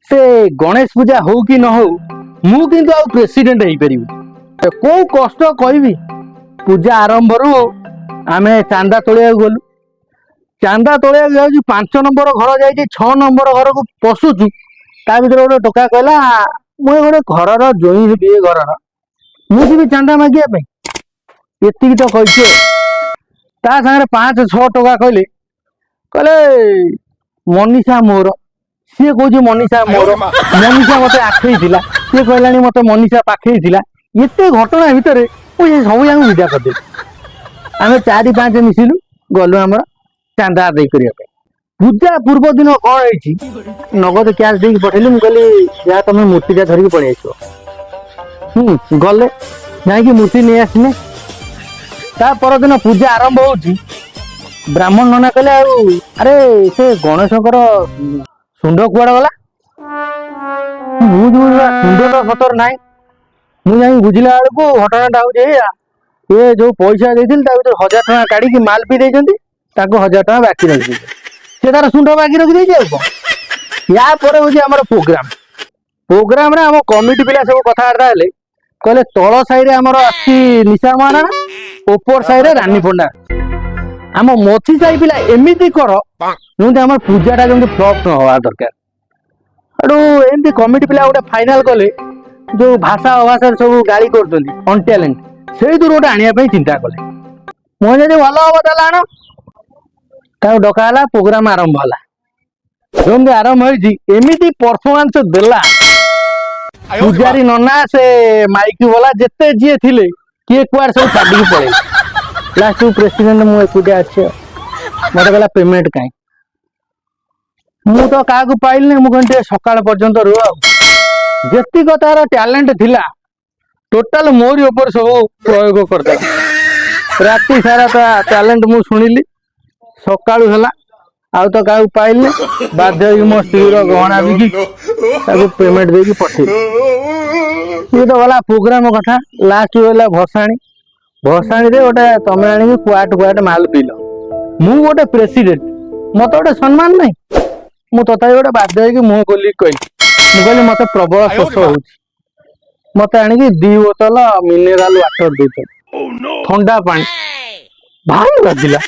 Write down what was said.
से गणेश पूजा हो कि न हो मु किंतु आ प्रेसिडेंट हो पारि को कष्ट कहबी। पूजा आरंभ रू आम चांदा तोलिया गलु चांदा तोलिया जाऊँ 5 नंबर घर जा 6 नंबर घर को पशुचु ता भर गोटे टोका कहला मुझे गोटे घर जोई हे घर मुझे चांदा मागे ये तो कही ता सागर 5-6 टका कहले कहले मनीषा मोर सी कह मनीषा मोर मनीषा मत आखई सी कहला मत मनीषा पाखई एत घटना भितर मुझे सब जाक विदा करदे आम 4-5 मिसिलु गलु आम चांदा आदाय करने पूजा पूर्व दिन कौन है नगद कैश दे पठेली मुझे या तुम मूर्तिटा धरिकी पलि आस गले जाकि मूर्ति नहीं आसने ता परदिन पूजा आरंभ हो ब्राह्मण नना कहले अरे से गणेशकर सुंड कुआड़ गला सुंड तो सतर ना मुझे बुझला बेलू घटनाटा हूँ ये जो पैसा देती 1000 टका काढ़ी माल पी देती 1000 टका बाकी रखी सी तार सुंड बाकी रखी या हूँ प्रोग्राम प्रोग्राम रे आम कमिटी पिला सब कथबार्ता हेले कहले तल साइड आमर निशा महाना ओपर साइड रानी पंडा आम मछी साई पिला एमती कर जमी आम पूजाटा जमी फ्लप न हवा दरकार आड़ू एमती कमिटी पिला गोटे फाइनाल कले जो भाषा अभाषा सब गाड़ी कर अनटैलेंट से दूर गोटे आने चिंता कले मुझे भल हम ताला आण डकाला प्रोग्राम आरंभ है जमी आरंभ होमती परफॉर्मेंस देला पूजारी नना से माइक वाला जिते जी थे किए कुआर सब छाड़ी पड़े लास्ट प्रेसिडेंट मुझे एकुटिया अच्छे मत कहला पेमेंट कहीं मु तो क्या पाइल मुझे सकाल पर्यंत रू आतीक तार टैलेंट थिला टोटाल मोरी ऊपर सब प्रयोग करदे राति सारा टैलेंट मु शुणिली सकाळु हला आउ तो क्या पाइल बाध्य मो स्त्री गहना बिकी पेमेंट देकी पठे ये तो गला प्रोग्राम कथा लास्ट गला भसाणी भसाणी रे गोटे तमें आनी कुआट माल पील मु गोटे प्रेसिडेंट मत गोटे सम्मान नहीं मु तथा गोटे बाध्य मुह खोल कही मत प्रबल शोष हो मत आनिकी 2 बोतल मिनेराल वाटर देते ठंडा पानी भारी बाजिला।